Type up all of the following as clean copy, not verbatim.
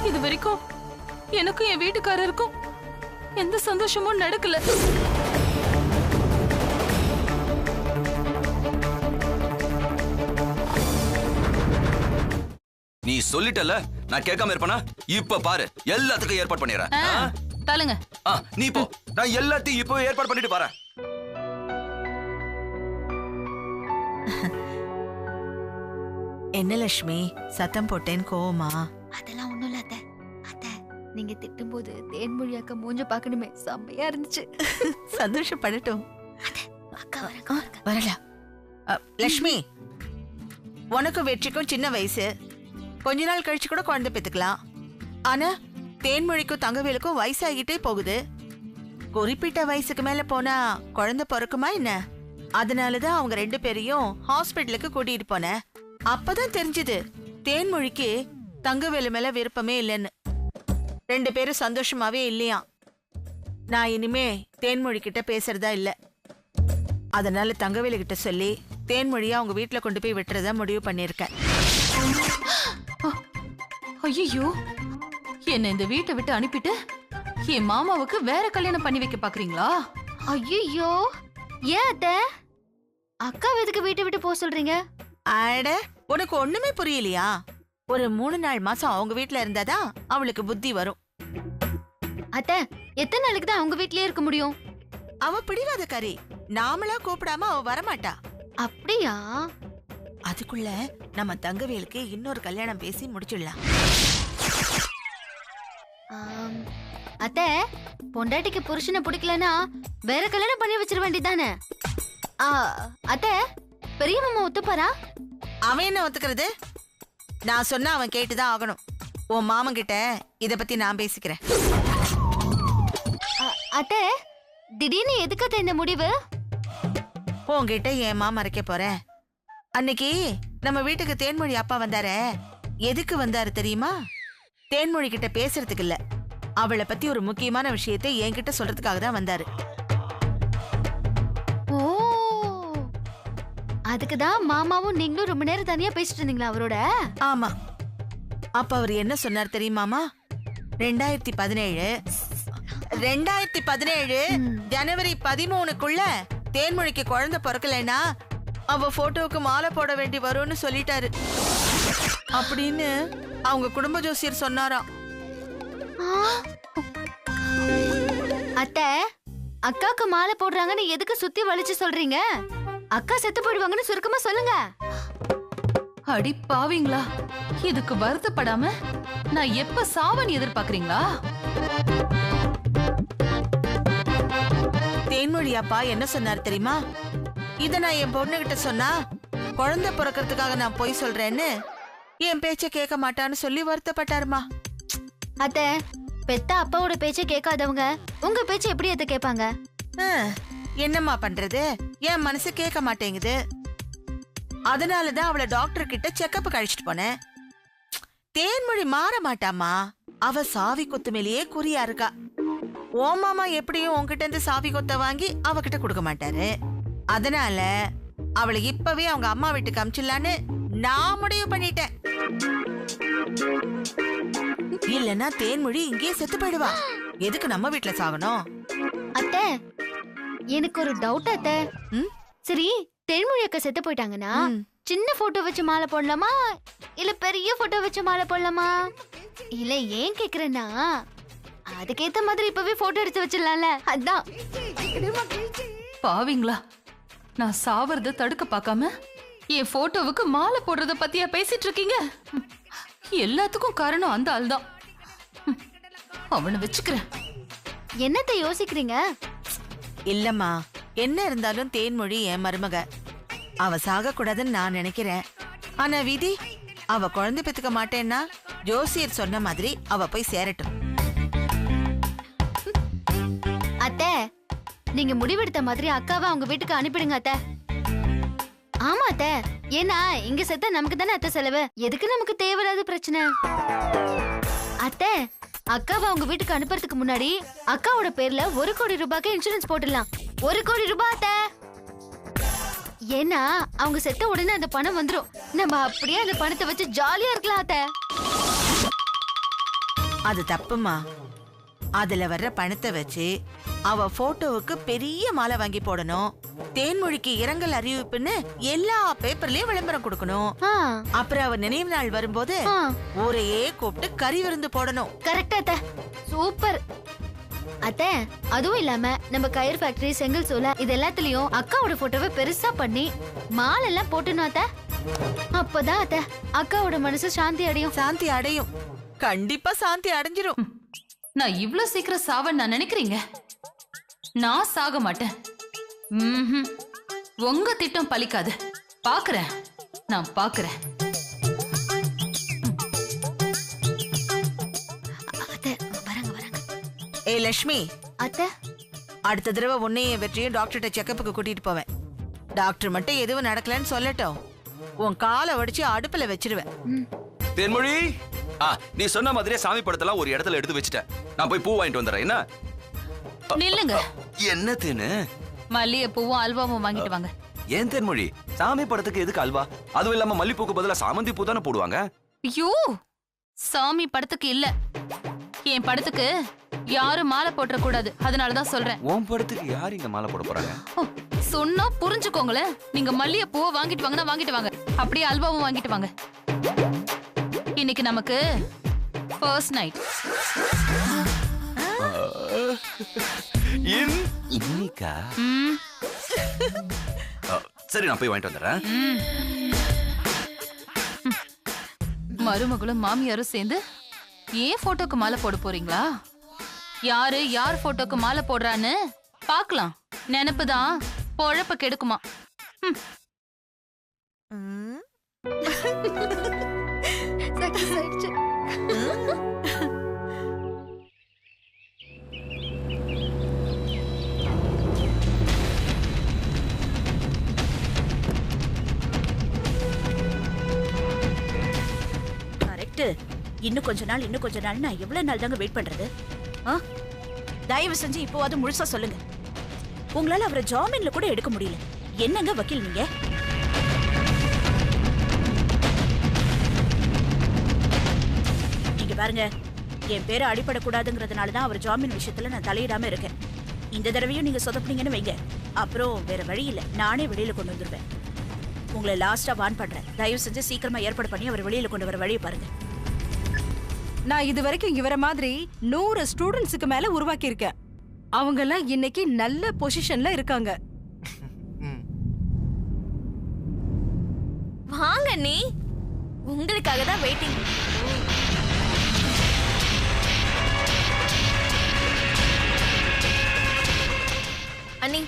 இது வரைக்கும் எனக்கும் என் வீட்டுக்காரருக்கும் எந்த சந்தோஷமும் நடக்கல. நீ சொல்லிட்டல, நான் கேட்காம இருப்பனா? இப்ப பாரு, எல்லாத்துக்கும் ஏற்பாடு பண்ணிடுறேன். தள்ளுங்க. நீ போ, நான் எல்லாத்தையும் இப்போ ஏற்பாடு பண்ணிட்டு வரேன். என்ன லட்சுமி, சத்தம் போட்டேன் கோவமா? அதெல்லாம் ஒண்ணும் இல்ல அத்தை. அத்தை, நீங்க திட்டும் போது தேன்மொழி அக்கா மூஞ்ச பாக்கணுமே, செம்மையா இருந்துச்சு. சந்தோஷப்படட்டும். அக்கா வரல. லட்சுமி, உனக்கும் வெற்றிக்கும் சின்ன வயசு, கொஞ்ச நாள் கழிச்சு கூட குழந்தை பெத்துக்கலாம். ஆனா தேன்மொழிக்கும் தங்கவேலுக்கும் வயசாகிட்டே போகுது. குறிப்பிட்ட வயசுக்கு மேல போனா குழந்தை பிறக்குமா என்ன? அதனாலதான் அவங்க 2 பேரையும் ஹாஸ்பிட்டலுக்கு கூட்டிட்டு போனேன். அப்பதான் தெரிஞ்சது தேன்மொழிக்கு தங்கவேலு மேல விருப்பமே இல்லைன்னு. 2 பேரும் சந்தோஷமாவே இல்லையா. நான் இனிமே தேன்மொழி கிட்ட பேசுறதா இல்ல. அதனால தங்கவேலு கிட்ட சொல்லி தேன்மொழியா அவங்க வீட்டுல கொண்டு போய் விட்டுறதா முடிவு பண்ணிருக்கேன். ஐயோ, என்ன இந்த வீட்டை விட்டு அனுப்பிட்டு என் மாமாவுக்கு வேற கல்யாணம் பண்ணி வைக்க பாக்குறீங்களா? ஐயோ, ஏன் அத்தை அக்கா எதுக்கு வீட்டை விட்டு போக சொல்றீங்க? அட, உனக்கு ஒண்ணுமே புரியலையா? ஒரு 3-4 மாசம் அவங்க வீட்டுல இருந்தாதான் அவளுக்கு புத்தி வரும். அத்தை, எத்தனை நாளைக்கு தான் அவங்க வீட்லயே இருக்க முடியும்? அவ பிடிவாதக்காரி. நாமளா கூப்பிடாம அவ வரமாட்டா. அப்படியா? அதுக்குள்ள நம்ம தங்கவேலுக்கு இன்னொரு கல்யாணம் பேசி முடிச்சிடலாம். அத்தை, பொண்டாட்டிக்கு புருஷனை பிடிக்கலன்னா வேற கல்யாணம் பண்ணி வச்சிட வேண்டியதானே? அத்தை, பெரிய மாமா ஒத்துப்பாரா? அவன் என்ன ஒத்துக்கிறது? நான் சொன்னா அவன் கேட்டுதான் ஆகணும். உன் மாமன் கிட்ட இத பத்தி நான் பேசிக்கிறேன். அத்தை, திடீர்னு எதுக்கு அத்தை இந்த முடிவு? உன்கிட்ட என் மாமா மறைக்க போறேன். அன்னைக்கு நம்ம வீட்டுக்கு தேன்மொழி அப்பா வந்தாரே, எதுக்கு வந்தாரு தெரியுமா? தேன்மொழி கிட்ட பேசுறதுக்கு இல்ல, அவளை பத்தி ஒரு முக்கியமான விஷயத்தை என்கிட்ட சொல்றதுக்காக தான் வந்தாரு. ஓ, அதுக்குதான் மாமாவும் நீங்களும் ரொம்ப நேரம் தனியா பேசிட்டு இருந்தீங்களா அவரோட? ஆமா. அப்ப அவர் என்ன சொன்னார் தெரியுமாமா? 2017 ஜனவரி 13க்குள்ள தேன்மொழிக்கு குழந்தை பிறக்கலைன்னா அவ போட்டோவுக்கு மாலை போட வேண்டி வரும்னு சொல்லிட்டாரு அப்படின்னு அவங்க குடும்ப ஜோசியர் சொன்னாராம். அத்தை, அக்காக்கு மாலை போடுறாங்கன்னு எதுக்கு சுத்தி வலிச்சு சொல்றீங்க? அக்கா செத்து போயிடுவாங்கன்னு சுருக்கமா சொல்லுங்க. அடி பாவீங்களா, இதுக்கு வருத்தப்படாம நான் எப்ப சாவன்னு எதிர்பார்க்கறீங்களா? தேன்மொழி அப்பா என்ன சொன்னார் தெரியுமா? இத நான் என் பொண்ணுகிட்ட சொன்னா குழந்தை பிறக்கிறதுக்காக நான் போய் சொல்றேன்னு என் பேச்ச கேட்க மாட்டான்னு சொல்லி வருத்தப்பட்டாருமா. அத்தை, பெத்த அப்பாவோட பேச்ச கேட்காதவங்க உங்க பேச்ச எப்படி அத்தை கேட்பாங்க? என்னம்மா பண்றது, என் மனசு கேட்க மாட்டேங்குது. அதனாலதான் அவளை டாக்டர் கிட்ட செக்கப் கழிச்சிட்டு போனேன். தேன்மொழி மாற மாட்டாமா. அவ சாவி கொத்து மேலேயே குறியா இருக்கா. ஓ மாமா எப்படியும் உன்கிட்ட இருந்து சாவி கொத்த வாங்கி அவகிட்ட கொடுக்க மாட்டாரு. அதனால அவளை இப்பவே அவங்க அம்மா வீட்டுக்கு அமிச்சிடலான்னு நான் முடிவு பண்ணிட்டேன். இல்லன்னா தேன்மொழி இங்கே செத்து போயிடுவா. எதுக்கு நம்ம வீட்டுல சாகணும்? அத்தை, எனக்கு ஒரு டவுட் அத்தை. சரி, தேன்மொழி அக்கா செத்து போயிட்டாங்கன்னா சின்ன போட்டோ வச்சு மாலை போடலாமா இல்ல பெரிய போட்டோ வச்சு மாலை போடலாமா? இல்ல ஏன் கேக்குறேன்னா, அதுக்கேத்த மாதிரி இப்பவே போட்டோ எடுத்து வச்சிடலாம்ல, அதான். பாவீங்களா, நான் சாவறத தடுக்க பார்க்காம என் போட்டோவுக்கு மாலை போடுறத பத்தியா பேசிட்டு இருக்கீங்க? எல்லாத்துக்கும் காரணம் அந்த ஆள் தான். அவனை வச்சுக்கிறேன். என்னத்தை யோசிக்கிறீங்க? இல்லம்மா, என்ன இருந்தாலும் தேன்மொழி என் மருமக. அவ சாக கூடாதுன்னு நான் நினைக்கிறேன். ஆனா விதி, அவ குழந்தை பெத்துக்க மாட்டேன்னா ஜோசியர் சொன்ன மாதிரி அவ போய் சேரட்டும். அத்தை, நீங்க முடிவெடுத்த மாதிரி அக்காவை அவங்க வீட்டுக்கு அனுப்பிடுங்க அத்தை. ஆமா அத்தை, ஏன்னா இங்க செத்தா நமக்கு தானே அத்தை செலவு. எதுக்கு நமக்கு தேவையில்லாத பிரச்சனை? அத்தை, அக்காவை அவங்க வீட்டுக்கு அனுப்புறதுக்கு முன்னாடி அக்காவோட பேர்ல 1 கோடி ரூபாய்க்கு இன்சூரன்ஸ் போட்டுடலாம். 1 கோடி ரூபாய் அத்தை. ஏன்னா அவங்க செத்த உடனே அந்த பணம் வந்துரும். நம்ம அப்படியே அந்த பணத்தை வச்சு ஜாலியா இருக்கலாம் அத்தை. அது தப்புமா. அதுல வர்ற பணத்தை வச்சு அவ போட்டோவுக்கு பெரிய மாலை வாங்கி போடணும். தேன்மொழிக்கு இரங்கல் அறிவிப்புன்னு எல்லா பேப்பர்லயும் விளம்பரம் கொடுக்கணும். அப்புறம் அவ நினைவு நாள் வரும்போது ஊரையே கூப்பிட்டு கறி விருந்து போடணும். கரெக்டா அத்தை, சூப்பர் அத்தை. அதுவும் இல்லாம நம்ம கயிறு ஃபேக்டரி, செங்கல் சோலை இது எல்லாத்துலயும் அக்காவோட போட்டோவை பெருசா பண்ணி மாலை எல்லாம் போட்டணும் அத்தை. அப்பதான் அத்தை அக்காவோட மனசு சாந்தி அடையும். சாந்தி அடையும், கண்டிப்பா சாந்தி அடைஞ்சிரும். நான் இவ்ளோ சீக்கிரம் சாவன்னு நான் நினைக்கிறீங்க? நான் சாக மாட்டேன். உங்க திட்டம் பலிக்காது. பாக்குறேன், நான் பாக்குறேன். ஏ லட்சுமி அத்தை, அடுத்த தடவை உன்னையும் வெற்றியும் டாக்டர்கிட்ட செக்கப்புக்கு கூட்டிட்டு போவேன். டாக்டர் மட்டும் எதுவும் நடக்கலன்னு சொல்லட்டும், உன் காலை வடிச்சு அடுப்புல வச்சிருவேன். தேன்மொழி, நீ சொன்ன மாதிரியே சாமி படத்தெல்லாம் ஒரு இடத்துல எடுத்து வச்சுட்டேன். நான் போய் பூ வாங்கிட்டு வந்துடுறேன். என்ன நில்லுங்க. என்ன தேனு? மல்லிகை பூவும் அல்வாவும் வாங்கிட்டு வாங்க. ஏன் தேன்மொழி, சாமி படத்துக்கு எதுக்கு அல்வா? அதுவும் இல்லாம மல்லிப்பூக்கு பதிலா சாமந்தி பூ தானே போடுவாங்க. ஐயோ, சாமி படத்துக்கு இல்ல, என் படத்துக்கு யாரும் மாலை போட்டுற கூடாது. அதனாலதான் சொல்றேன். உன் படத்துக்கு யார் இங்க மாலை போட போறாங்க? சொன்னா புரிஞ்சுக்கோங்களேன். நீங்க மல்லிகை பூவை வாங்கிட்டு வாங்கன்னா வாங்கிட்டு வாங்க, அப்படியே அல்வாவும் வாங்கிட்டு வாங்க. இன்னைக்கு நமக்கு ஃபர்ஸ்ட் நைட். இன்னைக்கா? சரி, நான் போய் வாங்கிட்டு வந்துடுறேன். மருமகளும் மாமியாரும் சேர்ந்து ஏன் போட்டோக்கு மாலை போட போறீங்களா? யாரு யார் போட்டோக்கு மாலை போடுறான்னு பாக்கலாம். நினைப்புதான் பொழப்ப கெடுக்குமா? இன்னும் கொஞ்ச நாள் நான் எவ்வளவு நாள் தாங்க வெயிட் பண்றது? தயவு செஞ்சு இப்போவாது முழுசா சொல்லுங்க. உங்களால அவரை ஜாமீன்ல கூட எடுக்க முடியல. என்னங்க வக்கீல் நீங்க? நீங்க பாருங்க, என் பேரை அடிபடக்கூடாதுங்கிறதுனாலதான் அவர் ஜாமீன் விஷயத்துல நான் தலையிடாம இருக்கேன். இந்த தடவையும் நீங்க சொதப்பினீங்கன்னு வைங்க, அப்புறம் வேற வழி இல்ல, நானே வெளியில கொண்டு வந்துருவேன். உங்களை லாஸ்டா வான் பண்றேன், தயவு செஞ்சு சீக்கிரமா ஏற்பாடு பண்ணி அவர் வெளியில கொண்டு வர வழியை பாருங்க. நான் இது வரைக்கும் இவர மாதிரி 100 ஸ்டூடெண்ட்ஸுக்கு மேல உருவாக்கி இருக்கேன். அவங்க எல்லாம் இன்னைக்கு நல்ல பொசிஷன்ல இருக்காங்க. வாங்க நீ, உங்களுக்காக தான் வெயிட்டிங். அண்ணி,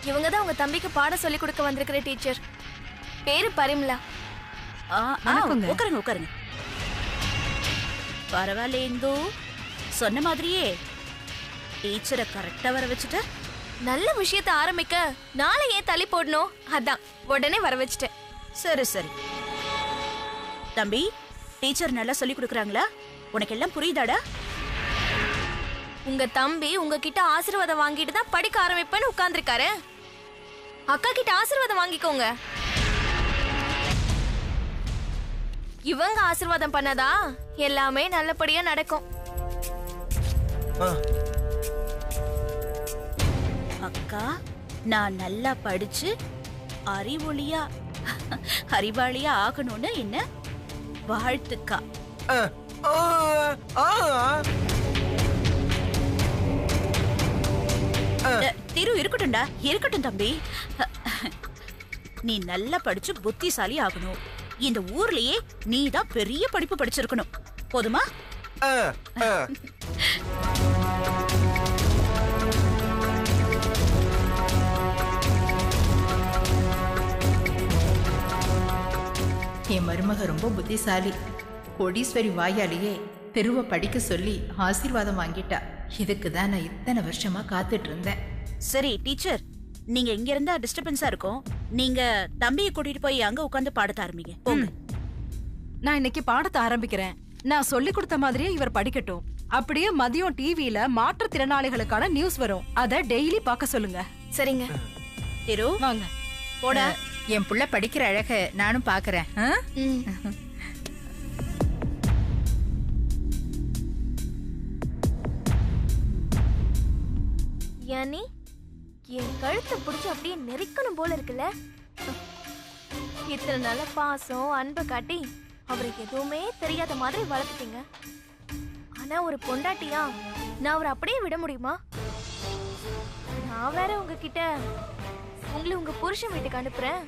இவங்க தான் உங்க தம்பிக்கு பாடம் சொல்லி கொடுக்க வந்திருக்கிற டீச்சர். பேரு பரிமலா. உட்காருங்க உட்காருங்க. பரவாயில்ல இந்து, சொன்ன மாதிரியே டீச்சரை கரெக்டா வர வச்சுட்ட. நல்ல விஷயத்தை ஆரம்பிக்க நாளை ஏன் தள்ளி போடணும்? அதான் உடனே வர வச்சுட்டேன். சரி சரி தம்பி, டீச்சர் நல்லா சொல்லி கொடுக்குறாங்களா? உனக்கு எல்லாம் புரியுதாடா? உங்க தம்பி உங்ககிட்ட ஆசீர்வாதம் வாங்கிட்டு தான் படிக்க ஆரம்பிப்பேன்னு உட்கார்ந்துருக்காரு. அக்கா கிட்ட ஆசீர்வாதம் வாங்கிக்கோங்க. இவங்க ஆசீர்வாதம் பண்ணதா எல்லாமே நல்லபடியா நடக்கும். அக்கா, நான் நல்லா படிச்சு அறிவாளியா ஆகணும்னு என்ன வாழ்த்துக்கா. திரு இருக்கட்டும்டா, இருக்கட்டும் தம்பி. நீ நல்லா படிச்சு புத்திசாலி ஆகணும். இந்த ஊர்லயே நீ தான் பெரிய படிப்பு படிச்சிருக்கணும். போதுமா? என் மருமக ரொம்ப புத்திசாலி. கோடீஸ்வரி வாயாலேயே தெருவை படிக்க சொல்லி ஆசீர்வாதம் வாங்கிட்டா. இதுக்கு தான் நான் இத்தனை வருஷமா காத்துட்டு இருந்தேன். சரி டீச்சர், நீங்க இங்க இருந்தா டிஸ்டர்பன்ஸா இருக்கும். நீங்க தம்பியை கூட்டிட்டு போய் அங்க உட்கார்ந்து பாடத்த ஆரம்பிங்க. நான் இன்னைக்கு பாடத்தை ஆரம்பிக்கிறேன். நான் சொல்லி கொடுத்த மாதிரியே இவர் படிக்கட்டும். அப்படியே மதியம் டிவில மாற்றுத்திறனாளிகளுக்கான நியூஸ் வரும், அத டெய்லி பார்க்க சொல்லுங்க. சரிங்க. திரு வாங்க. போடா. என் புள்ள படிக்கிற அழக நானும் பாக்குறேன். யானி, என் கழுத்தை பிடிச்சி அப்படியே நெரிக்கணும் போல இருக்குல்ல. இத்தனை நாள பாசம் அன்பை காட்டி அவருக்கு எதுவுமே தெரியாத மாதிரி வளர்த்துட்டீங்க. ஆனா ஒரு பொண்டாட்டியா நான் அவரை அப்படியே விட முடியுமா? நான் வேற உங்ககிட்ட உங்களை உங்க புருஷன் வீட்டுக்கு அனுப்புறேன்,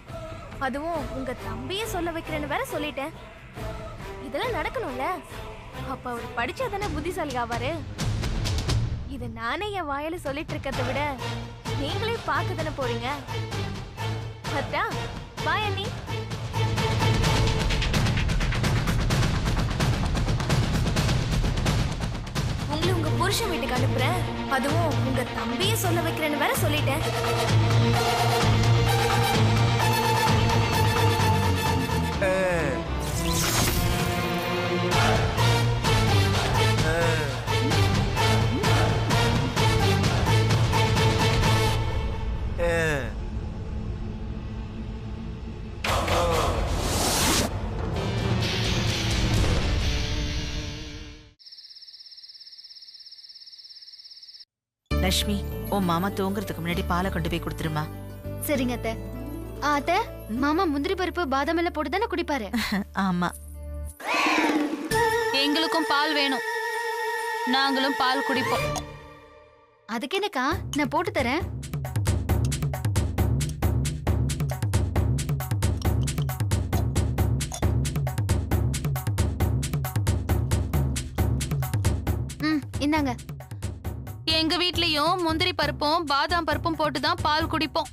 அதுவும் உங்க தம்பியே சொல்ல வைக்கிறேன்னு வேற சொல்லிட்டேன். இதெல்லாம் நடக்கணும்ல. அப்ப அவர் படிச்சாதானே புத்திசாலி ஆவாரு. இத நானே என் வாயில சொல்லிட்டு இருக்கிறத விட நீங்களே பார்க்க தானே போறீங்க. அத்தா பாய் அண்ணி. உங்களை உங்க புருஷன் வீட்டுக்கு அனுப்புறேன், அதுவும் உங்க தம்பியே சொல்ல வைக்கிறேன்னு வேற சொல்லிட்டேன். லட்சுமி, உன் மாமா தூங்குறதுக்கு முன்னாடி பாலை கொண்டு போய் கொடுத்துருமா. சரிங்க அத்தை. அத்தை, மாமா முந்திரி பருப்பு பாதாம் எல்லாம் போட்டு தானே குடிப்பாரு? ஆமா. எங்களுக்கும் பால் வேணும், நாங்களும் பால் குடிப்போம். அதுக்கு என்னக்கா, நான் போட்டு தரேன். இந்தாங்க. எங்க வீட்லயும் முந்திரி பருப்பும் பாதாம் பருப்பும் போட்டுதான் பால் குடிப்போம்.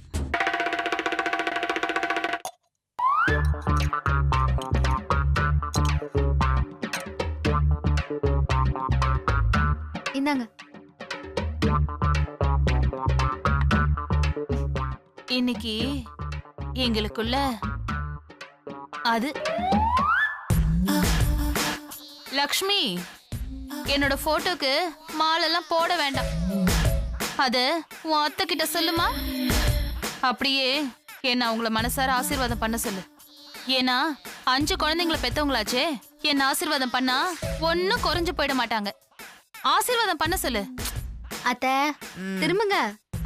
இந்தாங்க. இன்னைக்கு எங்களுக்குள்ள அது லக்ஷ்மி, என்னோட போட்டோக்கு மாலெல்லாம் போட வேண்டாம். அது உன் அத்தை கிட்ட சொல்லுமா. அப்படியே என்ன அவங்கள மனசார ஆசீர்வாதம் பண்ண சொல்லு. ஏன்னா 5 குழந்தைங்களை பெத்தவங்களாச்சே, என்ன ஆசீர்வாதம் பண்ணா ஒன்னும் குறைஞ்சு போயிட மாட்டாங்க. ஆசீர்வாதம் பண்ண சொல்லு. அத்தை திரும்புங்க.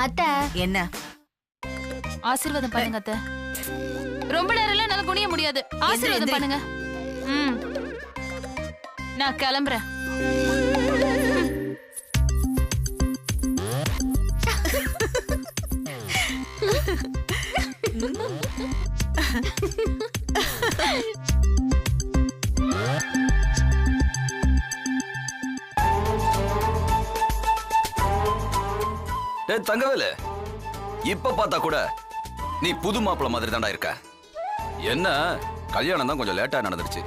அத்தை என்ன ஆசீர்வாதம் பண்ணுங்க அத்தை. ரொம்ப நேரம்லாம் என்னால குனிய முடியாது. ஆசீர்வாதம் பண்ணுங்க. நான் கிளம்புறேன். தங்கவேலு, இப்ப பார்த்தா கூட நீ புது மாப்பிள்ள மாதிரி தான்டா இருக்க. என்ன கல்யாணம் தான் கொஞ்சம் லேட்டா நடந்துருச்சு.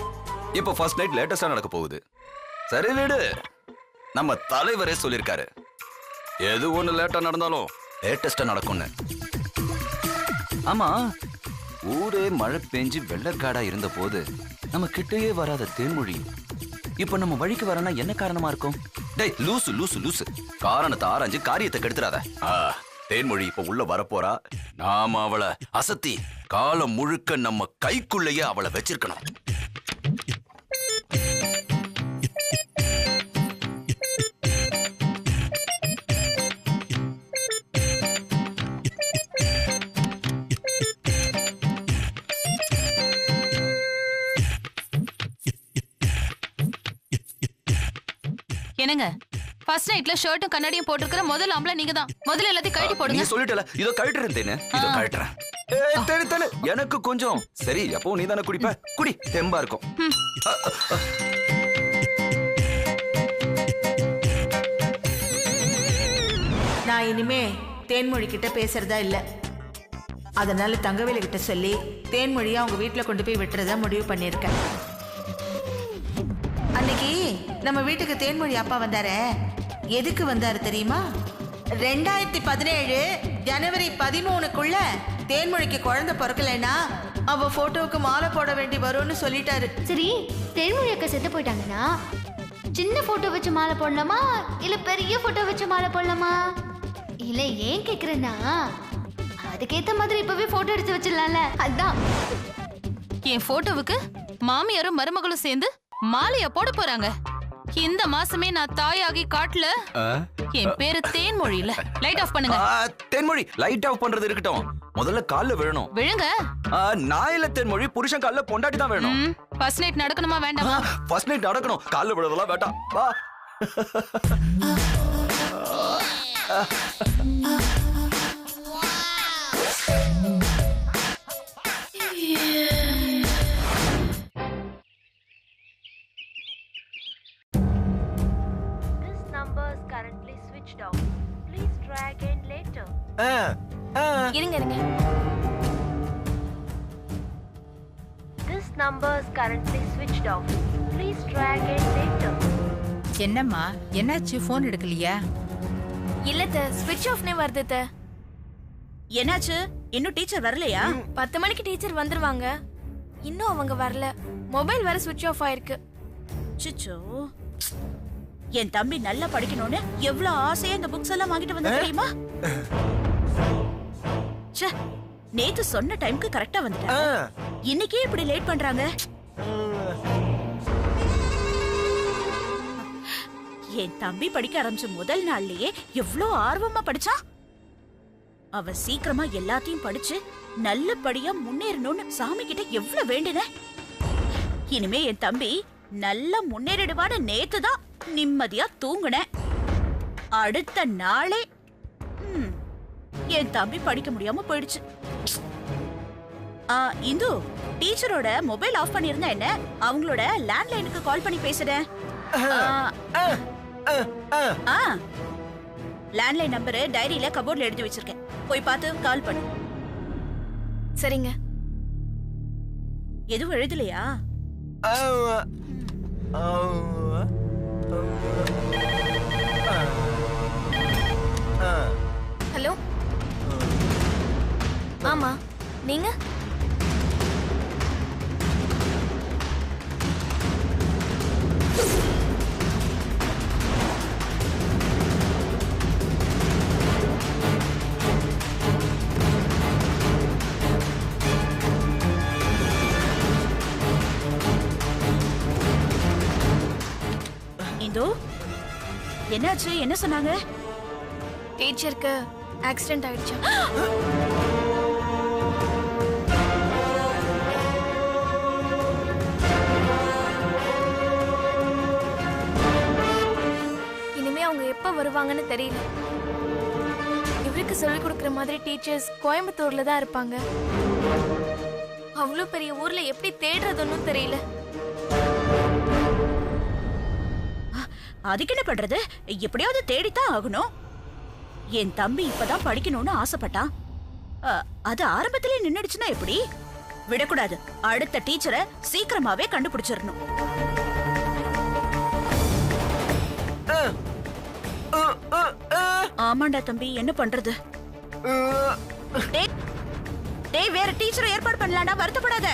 இப்ப ஃபர்ஸ்ட் நைட் லேட்டஸ்டா நடக்க போகுது. சரி வீடு, நம்ம தலைவரே சொல்லிருக்காரு, எது ஒண்ணு லேட்டா நடந்தாலும் லேட்டஸ்டா நடக்கும்னு. ஆமா, ஊரே மழை பெஞ்சு வெள்ளக்காடா இருந்த போது நம்ம கிட்டயே வராத தேன்மொழி இப்ப நம்ம வழிக்கு வரனா என்ன காரணமா இருக்கும்? டேய் லூசு லூசு லூசு, காரணத்தை ஆராய்ஞ்சு காரியத்தை கெடுத்துறாத. தேன்மொழி இப்ப உள்ள வரப்போறா. நாம அவளை அசத்தி காலம் முழுக்க நம்ம கைக்குள்ளேயே அவளை வச்சிருக்கணும். என்னங்க, ஃபர்ஸ்ட் நைட்ல ஷர்ட்டும் கண்ணாடியும் போட்டுக்கிற முதல் ஆம்பளை நீங்க தான். முதல்ல எல்லாத்தையும் கழட்டி போடுங்க. நீ சொல்லிட்டல, இதோ கழட்டுறேன் தேனு, இதோ கழட்டுறேன். ஏய் தேனு தேனு, எனக்கு கொஞ்சம் சரி. அப்போ நீ தானே குடிப்ப, குடி, தெம்பா இருக்கும். நான் இனிமே தேன்மொழி கிட்ட பேசுறதா இல்ல. அதனால தங்கவேலு கிட்ட சொல்லி தேன்மொழியை அவங்க வீட்டுல கொண்டு போய் விட்டுறதா முடிவு பண்ணிருக்கேன். அன்னைக்கு நம்ம வீட்டுக்கு தேன்மொழி அப்பா வந்தாரே, எதுக்கு வந்தாரு தெரியுமா? 2017 ஜனவரி 13க்குள்ள தேன்மொழிக்கு குழந்தை பிறக்கலைன்னா அவ போட்டோவுக்கு மாலை போட வேண்டி வரும்னு சொல்லிட்டாரு. சரி, தேன்மொழி அக்கா செத்து போயிட்டாங்கன்னா சின்ன போட்டோ வச்சு மாலை போடலாமா இல்ல பெரிய போட்டோ வச்சு மாலை போடலாமா? இல்ல ஏன் கேக்குறேன்னா அதுக்கேத்த மாதிரி இப்பவே போட்டோ எடுத்து வச்சிடலாம்ல, அதான். என் போட்டோவுக்கு மாமியாரும் மருமகளும் சேர்ந்து மாலையா போட போறாங்க. இந்த மாசமே நான் தாயாகி காட்டுல என் பேரு தேன்மொழியில. லைட் ஆஃப் பண்ணுங்க. தேன்மொழி லைட் ஆஃப் பண்றது இருக்கட்டும், முதல்ல கால்ல விழணும். விழுங்க. நான் இல்ல தேன்மொழி, புருஷன் கால்ல பொண்டாட்டி தான் வேணும். ஃபர்ஸ்ட் நைட் நடக்கணுமா வேண்டாமா? ஃபர்ஸ்ட் நைட் நடக்கணும், கால்ல விழறதெல்லாம் வேண்டாம். வா. This number is currently switched off. Please try again later. இருங்க. This number is currently switched off. Please try again later. என்னம்மா, என்னாச்சு? போன் எடுக்கலையா? இல்ல ஸ்விட்ச் ஆஃப்னே வருது. என்னாச்சு? இன்னும் டீச்சர் வரலையா? 10 மணிக்கு டீச்சர் வந்துருவாங்க. இன்னும் அவங்க வரல. மொபைல் வேற ஸ்விட்ச் ஆஃப் ஆயிருக்கு. சிச்சோ, என் தம்பி நல்லா படிக்கணும்னு எவ்வளவு ஆசையா இந்த புக்ஸ் எல்லாம் வாங்கிட்டு வந்த தெரியுமா? ச்சே, நேத்து சொன்ன டைம்க்கு கரெக்டா வந்துட்டாங்க. இன்னைக்கே இப்படி லேட் பண்றாங்க. என் தம்பி படிக்க ஆரம்பிச்ச முதல் நாள்லயே எவ்வளவு ஆர்வமா படிச்சான். அவ சீக்கிரமா எல்லாத்தையும் படிச்சு நல்லபடியா முன்னேறணும்னு சாமி கிட்ட எவ்வளவு வேண்டின. இனிமே என் தம்பி நல்லா முன்னேறிடுவான்னு நேத்துதான் நிம்மதியா தூங்குனேன். அடுத்த நாளே என் தம்பி படிக்க முடியாம போயிடுச்சு. இந்து, டீச்சரோட மொபைல் ஆஃப் பண்ணிருந்தா என்ன, அவங்களோட லேண்ட்லைனுக்கு கால் பண்ணி பேசுறேன். லேண்ட்லைன் நம்பர் டைரியில கபோர்ட்ல எழுதி வச்சிருக்கேன், போய் பார்த்து கால் பண்ணு. சரிங்க. எதுவும் எழுதலையா? ஹலோ. ஆமா, நீங்க? இந்து, என்னாச்சு? என்ன சொன்னாங்க? டீச்சருக்கு ஆக்சிடென்ட் ஆயிடுச்சு. இனிமே அவங்க எப்ப வருவாங்கன்னு தெரியல. இவருக்கு சொல்லிக் கொடுக்கிற மாதிரி டீச்சர்ஸ் கோயம்புத்தூர்ல தான் இருப்பாங்க. அவ்வளவு பெரிய ஊர்ல எப்படி தேடுறதுன்னு தெரியல. அதுக்கு என்ன பண்றது? எப்படியாவது தேடித்தான் ஆகணும். என் தம்பி இப்பதான் படிக்கணும்னு ஆசைப்பட்டான். அது ஆரம்பத்திலே நின்னுடுச்சுன்னா எப்படி? விடக்கூடாது. அடுத்த டீச்சரை சீக்கிரமாவே கண்டுபிடிச்சிடணும். ஆமாண்டா தம்பி, என்ன பண்றது? டேய், வேற டீச்சரை ஏற்பாடு பண்ணலாம்டா, வருத்தப்படாத.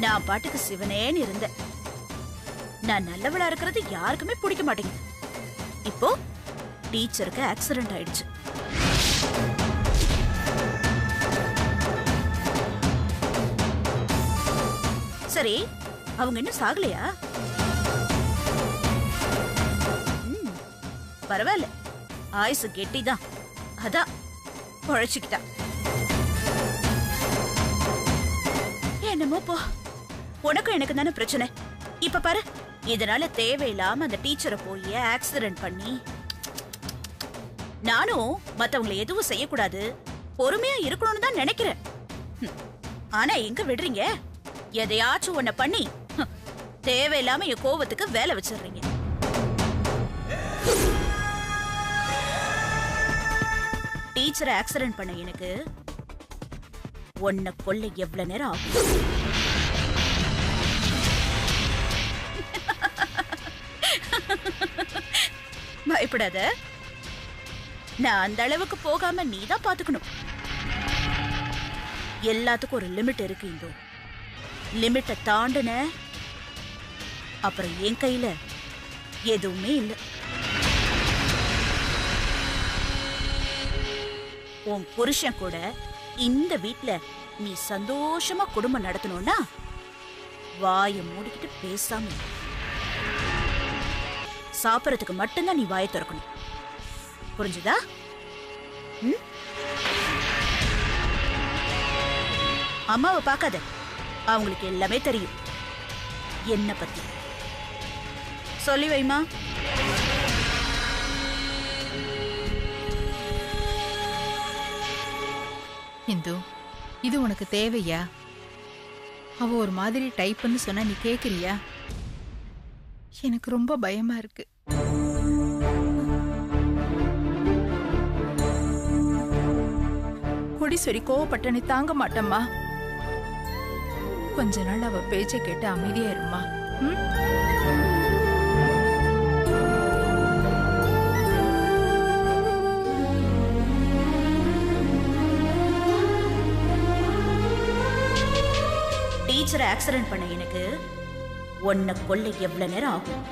நான் பாட்டுக்கு சிவனேன்னு இருந்தேன். நான் நல்லவளா இருக்கிறது யாருக்குமே பிடிக்க மாட்டேங்குது. இப்போ டீச்சருக்கு ஆக்சிடென்ட் ஆயிடுச்சு. சரி, அவங்க இன்னும் சாகலையா? பரவாயில்ல, ஆயுசு கெட்டிதான். அதான் பழச்சிக்கிட்டா. என்னமோ போ, உனக்கும் எனக்கு தானே பிரச்சனை. இப்ப பாரு, இதனால தேவையில்லாம அந்த டீச்சரை போய் ஆக்சிடென்ட் பண்ணி. நானும் மத்தவங்களை எதுவும் செய்யக்கூடாது, பொறுமையா இருக்கணும்னு தான் நினைக்கிறேன். ஆனா எங்க விடுறீங்க? எதையாச்சும் ஒன்ன பண்ணி தேவையில்லாம என் கோவத்துக்கு வேலை வச்சிடுறீங்க. டீச்சரை ஆக்சிடென்ட் பண்ண எனக்கு உன்னை கொல்ல எவ்வளவு நேரம் ஆகும்? பயப்படாத. நான் அந்த அளவுக்கு போகாம நீ தான் பாத்துக்கணும். எல்லாத்துக்கும் ஒரு லிமிட் இருக்கு. இந்தோ லிமிட்டை தாண்டுன அப்புறம் என் கையில எதுவுமே இல்லை. உன் புருஷன் கூட இந்த வீட்ல நீ சந்தோஷமா குடும்பம் நடத்தணும்னா வாயை மூடிக்கிட்டு பேசாம இரு. சாப்பிடறதுக்கு மட்டும்தான் நீ வாயை திறக்கணும். புரிஞ்சுதா? அம்மாவை பார்க்காத, அவங்களுக்கு எல்லாமே தெரியும் என்ன பத்தி. சொல்லி வைமா. இந்து, இது உனக்கு தேவையா? அவ ஒரு மாதிரி டைப்னு சொன்னா நீ கேக்குறியா? எனக்கு ரொம்ப பயமா இருக்கு. கொடிஸ்வரி கோவப்பட்ட நீ தாங்க மாட்டம்மா. கொஞ்ச நாள் அவ பேச்சை கேட்டு அமைதியா இருமா. டீச்சரை ஆக்சிடென்ட் பண்ண எனக்கு உன்னை கொல்ல எவ்வளவு நேரம் ஆகும்?